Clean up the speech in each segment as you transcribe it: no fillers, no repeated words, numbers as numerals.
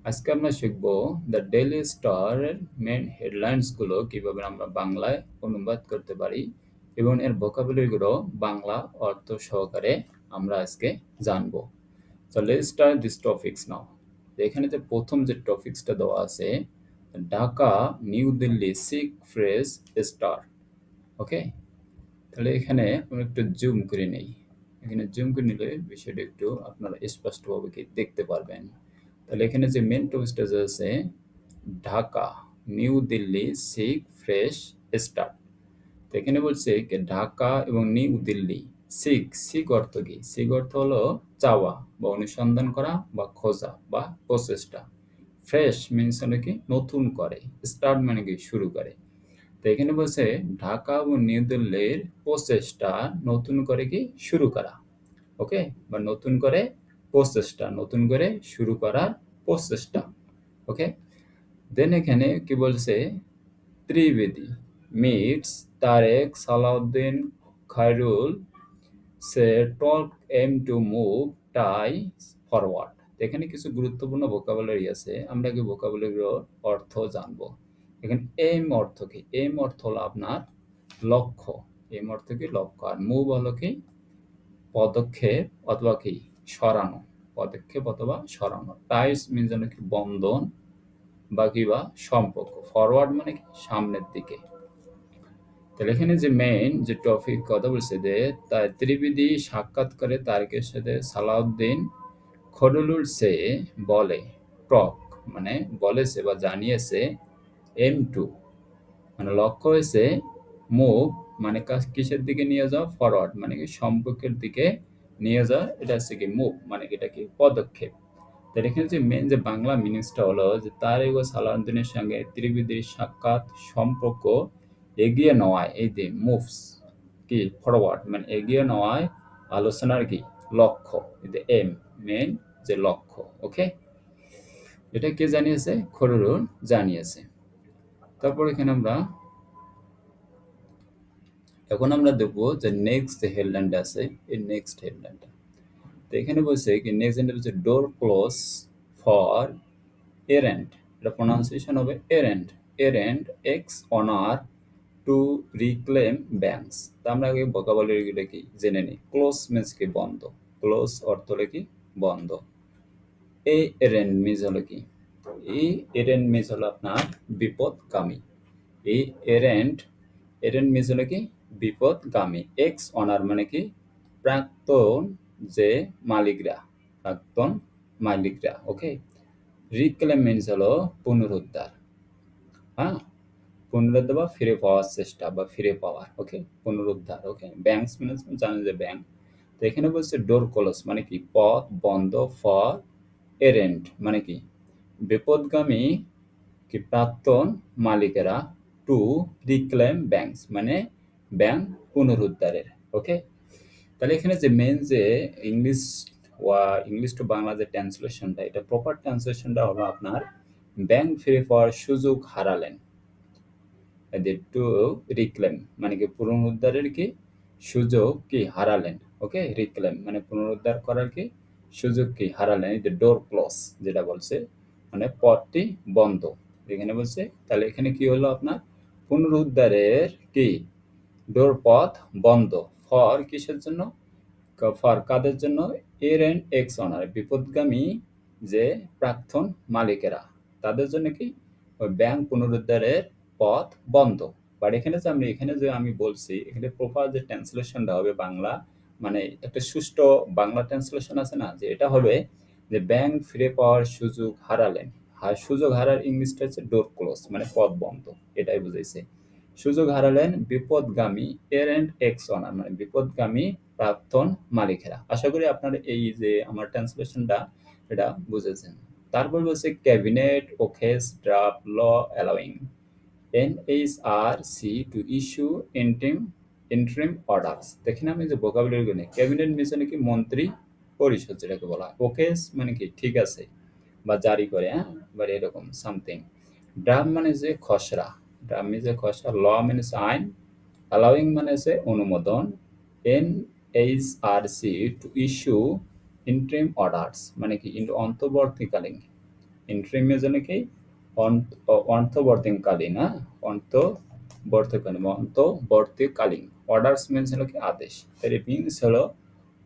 আজকে আমরা শিখব দ্য ডেইলি স্টারের মেন হেডলাইন্সগুলো কিভাবে আমরা বাংলায় অনুবাদ করতে পারি এবং এর ভোকাবুলারিগুলো বাংলা অর্থ সহকারে আমরা আজকে জানব। So let's start this topics now. এখানে যে প্রথম যে টপিকসটা দেওয়া আছে, Dhaka new Delhi seek fresh start. Okay, তাহলে এখানে আমরা একটু জুম করে নেই। এখানে জুম করে নিলে বিষয়টা একটু আপনারা স্পষ্টভাবে দেখতে পারবেন। তাহলে এখানে যে মেন টপিকসটা আছে, Dhaka new Delhi seek fresh start. তো এখানে বলছে কি ঢাকা এবং নিউ দিল্লি সিক, সিক অর্থ কি? সিক অর্থ হলো চাওয়া বা অনুসন্ধান করা বা খোঁজা বা প্রচেষ্টা। ফ্রেশ মিনস হলো কি নতুন করে, স্টার্ট মানে কি শুরু করে। তো এখানে বলছে ঢাকা এবং নিউ দিল্লির প্রচেষ্টা নতুন করে কি শুরু করা। ওকে, বা নতুন করে প্রচেষ্টা, নতুন করে শুরু করার প্রচেষ্টা। ওকে, দেন এখানে কি বলছে, Trivedi meets Tareq Salahuddin Khairul say talk aim to move tie forward. এখানে কিছু গুরুত্বপূর্ণ ভোকাবুলারি আছে, আমরা কি ভোকাবুলারির অর্থ জানবো। এখানে এম অর্থ কি? এম অর্থ হলো আপনার লক্ষ্য, এম অর্থ কি লক্ষ্য, আর মুভ হলো কি পদক্ষেপ অথবা কি সরানো, পদক্ষেপ অথবা সরানো। টাইস মিনস হলো কি বন্ধন বা কি বা সম্পর্ক। ফরওয়ার্ড মানে কি সামনের দিকে। তাহলে এখানে যে মেইন যে টপিক কথা বলছে যে ত্রিবেদী সাক্ষাৎ করে তারেকের সাথে সালাউদ্দিন খোরুলুর সে বলে টক মানে বলেছে বা জানিয়েছে, এম টু মানে লক্ষ্য হয়েছে, মুভ মানে কিসের দিকে নিয়ে যাওয়া, ফরওয়ার্ড মানে কি সম্পর্কের দিকে নিয়ে যাওয়া। এটা হচ্ছে কি মুভ মানে কি এটা কি পদক্ষেপ। তাহলে এখানে যে মেন যে বাংলা মিনিংসটা হলো যে তারেক ও সালাউদ্দিনের সঙ্গে ত্রিবেদীর সাক্ষাৎ সম্পর্ক এগিয়ে নেওয়ায়, এই যে মুভস কি ফরওয়ার্ড মানে এগিয়ে নেওয়ায় আলোচনার কি লক্ষ্য, এই যে এম মেন যে লক্ষ্য। ওকে, এটা কে জানিয়েছে? খোরুল জানিয়েছে। তারপর এখানে আমরা এখন আমরা দেখবো যে নেক্সট যে হেডলাইনটা আছে, এই নেক্সট হেডলাইনটা। তো এখানে বলছে কি নেক্সট হেডলাইন হচ্ছে ডোর ক্লোজ ফর এরেন্ট। এটা প্রোনাউন্সিয়েশন হবে errant, errant ex owner to reclaim banks. তা আমরা আগে ভোকাবুলারিগুলো কি জেনে নিই। ক্লোজ মিন্স কি বন্ধ, ক্লোজ অর্থ হলো কি বন্ধ। এই এরেন্ট মিন্স হলো কি, এই এরেন্ট মিন্স হলো আপনার বিপদগামী। এই এরেন্ট, এরেন্ট মিন্স হলো কি বিপদগামী। এক্স অনার মানে কি প্রাক্তন যে মালিকরা, প্রাক্তন মালিকরা। ওকে, রিক্লেম মিন্স হলো পুনরুদ্ধার। হ্যাঁ, পুনরুদ্ধার বা ফিরে পাওয়ার চেষ্টা বা ফিরে পাওয়ার। ওকে, পুনরুদ্ধার। ওকে, ব্যাংকস ম্যানেজমেন্ট জানেন যে ব্যাংক। তো এখানে বলছে ডোর ক্লোজ মানে কি পথ বন্ধ, ফর এরেন্ট মানে কি বিপদগামী কি প্রাক্তন মালিকেরা, টু রিক্লেম ব্যাংকস মানে ব্যাংক পুনরুদ্ধারের। ওকে, তাহলে এখানে যে মেন যে ইংলিশ ইংলিশ টু বাংলা যে ট্রান্সলেশনটা, এটা প্রপার ট্রান্সলেশনটা হলো আপনার ব্যাংক ফিরে পাওয়ার সুযোগ হারালেন। এদের টু রিক্লেম মানে কি পুনরুদ্ধারের কি সুযোগ কি হারালেন। ওকে, রিক্লেম মানে পুনরুদ্ধার করার কি সুযোগ কি হারালেন। এই যে ডোর ক্লোজ যেটা বলছে মানে পথটি বন্ধ এখানে বলছে। তাহলে এখানে কি হলো আপনার পুনরুদ্ধারের কি ডোর পথ বন্ধ। ফর কিসের জন্য? ফর কাদের জন্য? এর এন্ড এক্স অনার বিপদগামী যে প্রাক্তন মালিকেরা, তাদের জন্য কি ওই ব্যাংক পুনরুদ্ধারের পথ বন্ধ। বাট এখানে যে আমি বলছি এখানে প্রপার যে ট্রান্সলেশনটা হবে বাংলা মানে একটা সুষ্ঠু বাংলা ট্রান্সলেশন আছে না, যে এটা হবে যে ব্যাংক ফিরে পাওয়ার সুযোগ হারালেন। সুযোগ হারার ইংলিশটা হচ্ছে ডোর ক্লোজ মানে পথ বন্ধ, এটাই বুঝাইছে। সুযোগ হারালেন বিপদগামী এর এন্ড এক্স অনার মানে বিপদগামী প্রাক্তন মালিকেরা। আশা করি আপনার এই যে আমার ট্রান্সলেশনটা এটা বুঝেছেন। তারপর বলছে cabinet okays draft law allowing NHRC to issue interim orders. দেখেন আমি যে ভোকাবুলারিগুলো নেই, ক্যাবিনেট মিশন কি মন্ত্রী পরিষদ যেটাকে বলা হয়। ওকেস মানে কি ঠিক আছে বা জারি করে, হ্যাঁ, বা এরকম সামথিং। ড্রাফট মানে যে খসড়া, ড্রাফট মানে যে খসড়া, ল মানে আইন, অ্যালাউইং মানে হচ্ছে অনুমোদন, NHRC to issue interim orders মানে কি অন্তর্বর্তীকালীন, ইন্টারিম মানে কি অন্তর্বর্তীকালীন, হ্যাঁ, অন্তর্বর্তীকালীন। অর্ডার্স মিনস হলো কি আদেশ। এর মিনস হলো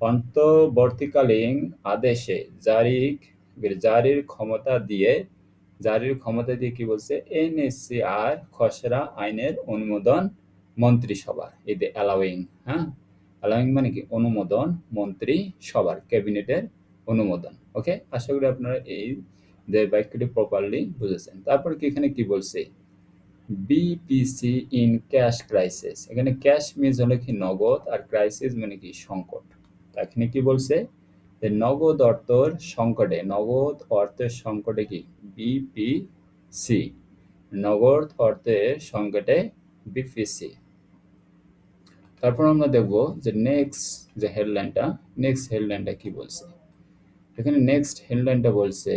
অন্তর্বর্তীকালীন আদেশে জারির ক্ষমতা দিয়ে কি বলছে, এনএসসিআর খসড়া আইনের অনুমোদন মন্ত্রিসভার। এই যে অ্যালাউইং, হ্যাঁ, অ্যালাউইং মানে কি অনুমোদন, মন্ত্রিসভার, ক্যাবিনেটের অনুমোদন। ওকে, আশা করি আপনারা এই যে বাক্যটি প্রপারলি বুঝেছেন। তারপর কি এখানে কি বলছে, বিপিসি ইন ক্যাশ ক্রাইসিস। এখানে ক্যাশ মিনস হলো কি নগদ, আর ক্রাইসিস মানে কি সংকট। এখানে কি বলছে যে নগদ অর্থের সংকটে কি বিপিসি, নগদ অর্থের সংকটে বিপিসি। তারপর আমরা দেখব যে নেক্সট হেডলাইনটা কি বলছে। এখানে নেক্সট হেডলাইনটা বলছে,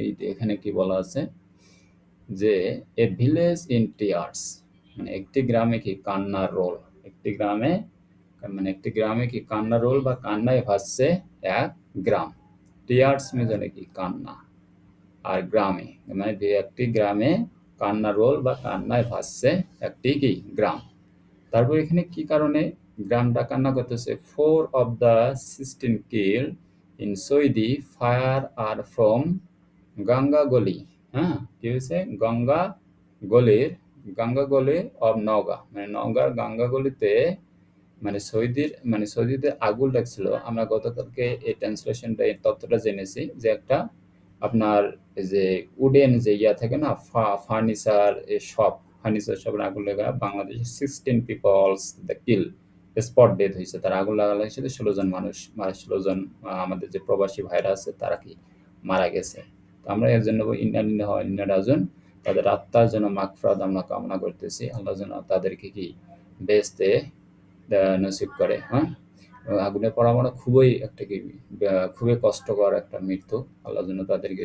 এই এখানে কি বলা আছে যে এ ভিলেজ ইন টিয়ার্স, মানে একটি গ্রামে কি কান্নার রোল। একটি গ্রামে কি কান্নার রোল বা কান্নায় ভাসছে এক গ্রাম। টিয়ার্স মানে কি কান্না, আর গ্রামে মানে একটি গ্রামে কান্নার রোল বা কান্নায় ভাসছে একটি কি গ্রাম। তারপর এখানে কি কারণে গ্রামটা কান্না করতেছে, 4 of the 16 killed in Saudi fire are from Ganga গলি। হ্যাঁ, কি হয়েছে, গঙ্গা গলি অব নওগাঁ, মানে নওগাঁর গঙ্গা গলিতে সৌদিতে আগুন লাগছিল। আমরা গতকালকে এই ট্রান্সলেশনটা, এই তথ্যটা জেনেছি যে একটা আপনার যে উডেন যে থাকে না, ফার্নিচার শপের আগুন লাগা বাংলাদেশে 16 peoples the kill spot death হয়েছে। তার আগুন লাগার সাথে 16 জন মানুষ, 16 জন আমাদের যে প্রবাসী ভাইরা আছে তারা কি মারা গেছে। তো আমরা এর জন্য ইন্নারাজন তাদের আত্মার জন্য মাগফিরাত আমরা কামনা করতেছি। আল্লাহ যেন তাদেরকে কি বেহেশতে নসিব করে। হ্যাঁ, আগুনে পড়া মানে খুবই কষ্টকর একটা মৃত্যু। আল্লাহ যেন তাদেরকে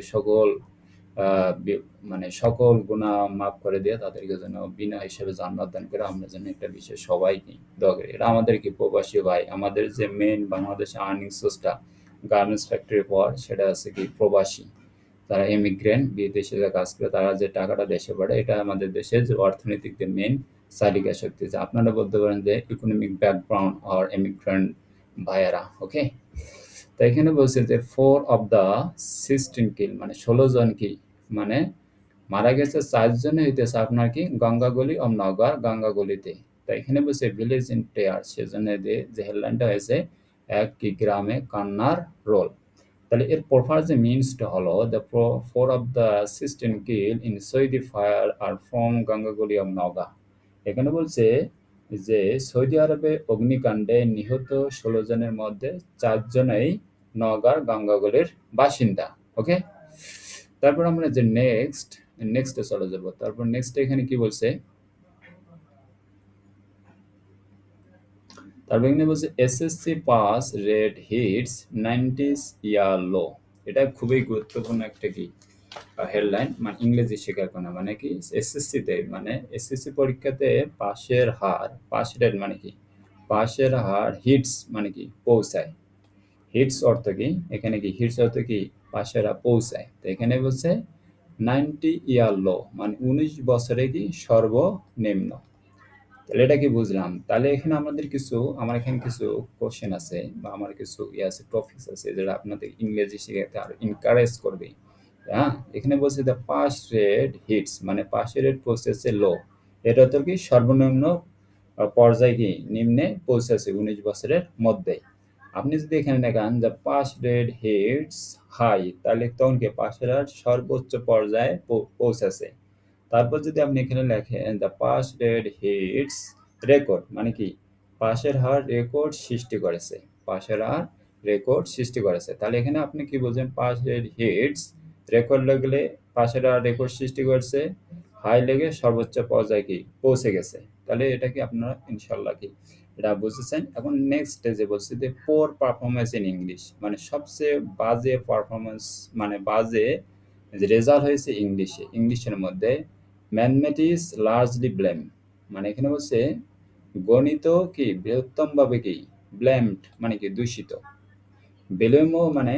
সকল গুনাহ মাফ করে দিয়ে তাদেরকে যেন বিনা হিসেবে জান্নাত দান করে। আমরা যেন একটা বিষয় সবাই দোয়া করি। এটা আমাদের কি প্রবাসী ভাই, আমাদের যে মেইন বাংলাদেশে আর্নিং সোর্সটা গার্মেন্টস ফ্যাক্টরির পর সেটা আছে কি প্রবাসী, তারা এমিগ্রেন্ট, বিদেশে যে কাজ করে তারা যে টাকাটা দেশে পাঠায়, এটা আমাদের দেশের যে অর্থনৈতিক যে মেইন চালিকা শক্তি। যে আপনারা বলতে পারেন যে ইকোনমিক ব্যাকগ্রাউন্ড আর এমিগ্রেন্ট ভাইয়ারা। ওকে, তো এখানে বলছে যে 4 of the 16 কিল, মানে 16 জন কি মানে মারা গেছে, 4 জনে হইতেছে আপনার কি গঙ্গাগলি অব নওগাঁর গঙ্গাগলিতে। তো এখানে বলছে ভিলেজ ইন টেয়ার, সেজন্য যে হেডলাইনটা হয়েছে এক কি গ্রামে কান্নার রোল। তাহলে এর প্রপার যে মিনসটা হলো the 4 of the 16 kill in Saudi fire are from Gangagoli of Naogaon. এখানে বলছে যে সৌদি আরবে অগ্নিকাণ্ডে নিহত 16 জনের মধ্যে 4 জনই নওগাঁর গঙ্গাগলির বাসিন্দা। ওকে, তারপর আমরা যে নেক্সটে চলে যাব। তারপর নেক্সট এখানে কি বলছে, তারপর এখানে বলছে SSC pass rate hits 90s year low. এটা খুবই গুরুত্বপূর্ণ একটা কি হেডলাইন, মানে ইংরেজি শেখার কোনো মানে কি এসএসসি পরীক্ষাতে পাস রেট মানে কি পাসের হার, হিটস মানে কি পৌঁছায়। হিটস অর্থ কি, এখানে কি হিটস অর্থ কি পাশেরা পৌঁছায়। তো এখানে বলছে 90 ইয়ার লো, মানে 19 বছরে কি সর্বনিম্ন। তাহলে এটা কি বুঝলাম। তাহলে এখানে আমার এখানে কিছু কোশ্চেন আছে বা আমার কিছু টপিকস আছে যেটা আপনাদের ইংরেজি শেখাতে আরো এনকারেজ করবে। হ্যাঁ, এখানে বলছে দ্য পাস রেট হিটস, মানে পাসের রেট পৌঁছেছে লো, এটা তো কি সর্বনিম্ন পর্যায়ে কি নিম্নে পৌঁছেছে 19 বছরের মধ্যে। আপনি যদি এখানে দেখান the pass rate hits high, তাহলে তখন কি পাসের হার সর্বোচ্চ পর্যায়ে পৌঁছেছে। তারপর যদি আপনি এখানে লেখেন the pass rate hits record, মানে কি পাসের হার রেকর্ড সৃষ্টি করেছে। তাহলে এখানে আপনি কি বলছেন, পাস রেট হিটস রেকর্ড লাগলে পাসের হার রেকর্ড সৃষ্টি করছে, হাই লেগে সর্বোচ্চ পর্যায়ে কি পৌঁছে গেছে। তাহলে এটা কি আপনারা ইনশাল্লাহ কি এটা বুঝেছেন। এখন নেক্সট যে বলছে যে পোর পারফরমেন্স ইন ইংলিশ, মানে সবচেয়ে বাজে পারফরমেন্স, মানে বাজে যে রেজাল্ট হয়েছে ইংলিশের মধ্যে। ম্যাথমেটিক্স লার্জলি ব্লেম, মানে এখানে বলছে গণিত কি বৃহত্তমভাবে কি ব্লেমড, মানে কি দূষিত। বেলেমো মানে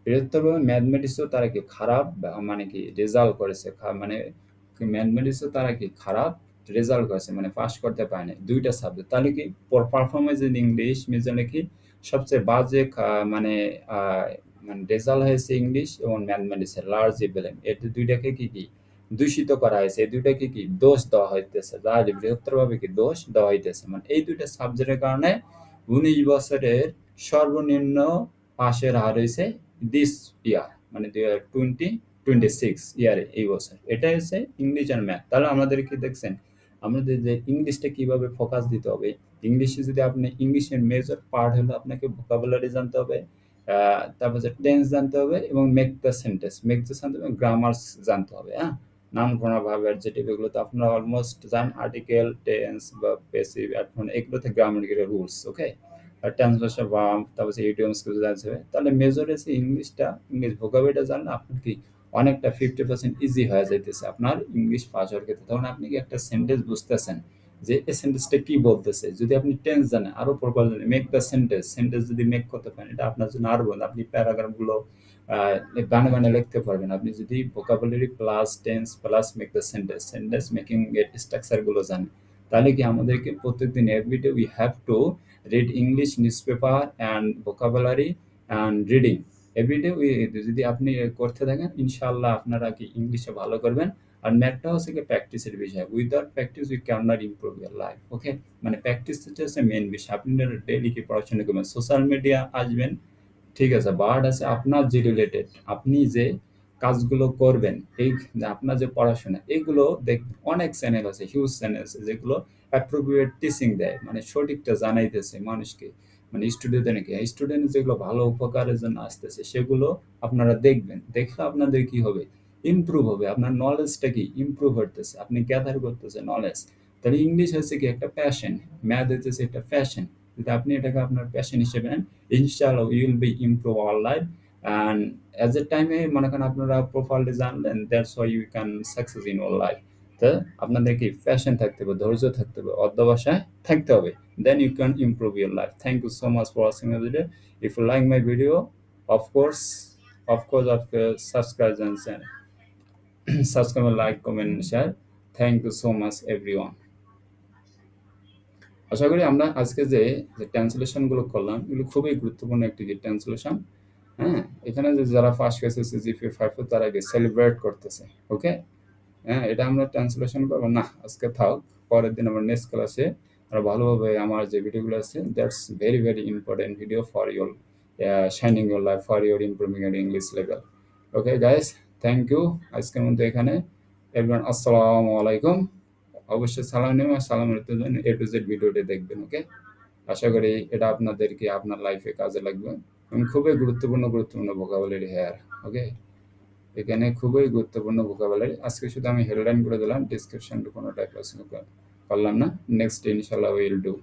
বৃহত্তরভাবে ম্যাথমেটিক্সও তারা কি খারাপ মানে কি রেজাল্ট করেছে, মানে ম্যাথমেটিক্সও তারা কি খারাপ রেজাল্ট করেছে, মানে পাস করতে পারেনি দুইটা সাবজেক্ট। তাহলে কি পারফরমেন্স ইন ইংলিশ মেজরে কি সবচেয়ে বাজে মানে আহ, মানে রেজাল্ট হয়েছে ইংলিশ এবং ম্যাথমেটিক্সের লার্জ ইভেলেন, এটি দুইটাকে কি দূষিত করা হয়েছে, এই দুইটাকে কি দোষ দেওয়া হইতেছে, তাহলে বৃহত্তরভাবে কি দোষ দেওয়া হইতেছে, মানে এই দুইটা সাবজেক্টের কারণে 19 বছরের সর্বনিম্ন পাশের হার হয়েছে দিস ইয়ার, মানে 2026 ইয়ারে, এই বছর এটা হচ্ছে ইংলিশ আর ম্যাথ। তাহলে আমাদের কি দেখছেন, আমাদের যে ইংলিশটা কিভাবে ফোকাস দিতে হবে, ইংলিশে যদি আপনি ইংলিশের মেজর পার্ট হলো আপনাকে ভোকাবুলারি জানতে হবে, তারপর যে টেন্স জানতে হবে এবং মেক দ্য জানতে হবে, গ্রামার জানতে হবে। হ্যাঁ, নাউন প্রনাউন ভার্ব অ্যাডজেক্টিভ এগুলো তো আপনারা অলমোস্ট জানেন, আর্টিকেল টেন্স বা প্যাসিভ অ্যাডভার্ব এগুলোতে গ্রামাটিক্যাল রুলস, ওকে। আর ট্রান্সলেশন ভার্ব, তারপর ইডিয়মস কিছু জানতে হবে। তাহলে মেজর এসে ইংলিশটা, ইংলিশ ভোকাবুলারিটা জানলে আপনার কি অনেকটা 50% ইজি হয়ে যাইতেছে আপনার ইংলিশ পাস হওয়ার ক্ষেত্রে। তখন আপনি কি একটা সেন্টেন্স বুঝতেছেন যে এই সেন্টেন্সটা কি বলতেছে। যদি আপনি টেন্স জানেন, আরো প্রপার জানেন, মেক দ্য সেন্টেন্স যদি মেক করতে পারেন, এটা আপনার জন্য আরো বন্ধু, আপনি প্যারাগ্রাফ গুলো গানে গানে লিখতে পারবেন। আপনি যদি vocabulary plus tense plus make the sentence making এর স্ট্রাকচার গুলো জানেন, তাহলে কি আমাদেরকে প্রত্যেকদিন everyday we have to read English newspaper and vocabulary and reading everyday. যদি আপনি করতে থাকেন, ইনশাআল্লাহ আপনারা কি ইংলিশে ভালো করবেন। আর ম্যাথটা হচ্ছে কি প্র্যাকটিসের বিষয়, without practice we can not improve your life, okay. মানে প্র্যাকটিস হচ্ছে মেন বিষয়। আপনি ডেইলি কি পড়াশোনা করবেন, সোশ্যাল মিডিয়া আসবেন, ঠিক আছে, বাট আছে আপনার যে রিলেটেড, আপনি যে কাজগুলো করবেন, এই যে আপনার যে পড়াশোনা, এগুলো দেখবেন অনেক চ্যানেল আছে, হিউজ চ্যানেল আছে, যেগুলো অ্যাপ্রোপ্রিয়েট টিচিং দেয়, মানে সঠিকটা জানাইতেছে মানুষকে, মানে স্টুডেন্ট যেগুলো ভালো উপকারের জন্য আসতেছে, সেগুলো আপনারা দেখবেন। দেখলে আপনাদের কি হবে, ইমপ্রুভ হবে, আপনার নলেজটা কি ইমপ্রুভ হতেছে, আপনি গ্যাদার করতেছে নলেজ। তাহলে ইংলিশ হচ্ছে কি একটা প্যাশন, ম্যাথ হচ্ছে একটা প্যাশন। যদি আপনি এটাকে আপনার প্যাশন হিসেবে নেন, ইনশাআল্লাহ you will be improve our life. And as a টাইমে মনে করেন আপনারা প্রপারলি জানলেন, that's why you can success in our life. তো আপনাদের কি প্যাশন থাকতে হবে, ধৈর্য থাকতে হবে, অধ্যবসায় থাকতে হবে, then you can improve your life. Thank you so much for watching the video. If you like my video, of course, subscribe and share. Subscribe, like, comment, and share. Thank you so much, everyone. আশা করি আমরা আজকে যে translation গুলো করলাম, এগুলো খুবই গুরুত্বপূর্ণ একটি যে ট্রান্সলেশন। হ্যাঁ, এখানে যে যারা ফার্স্ট গেছে সিজিপিএ 5 তারা আগে সেলিব্রেট করতেছে, ওকে। হ্যাঁ, এটা আমরা ট্রান্সলেশন করবো না, আজকে থাক, পরের দিন আমরা নেক্সট ক্লাসে আমরা ভালোভাবে আমার যে ভিডিওগুলো আছে, that's very very important video for your shining your life, for your improving your English level. Okay guys, thank you. আজকের মধ্যে এখানে এভরিওয়ান, আসসালামু আলাইকুম। অবশ্যই সালাম নেবেন, আর সালাম নিতে জন্য এ টু জেড ভিডিওটি দেখবেন, ওকে। আশা করি এটা আপনাদেরকে আপনার লাইফে কাজে লাগবে এবং খুবই গুরুত্বপূর্ণ ভোকাবুলারি হেয়ার, ওকে। এখানে খুবই গুরুত্বপূর্ণ ভোকাবুলারি। আজকে শুধু আমি হেডলাইন করে দিলাম, ডিসক্রিপশন কোনো টাইপ করলাম না। নেক্সট ইনশাআল্লাহ উইল ডু।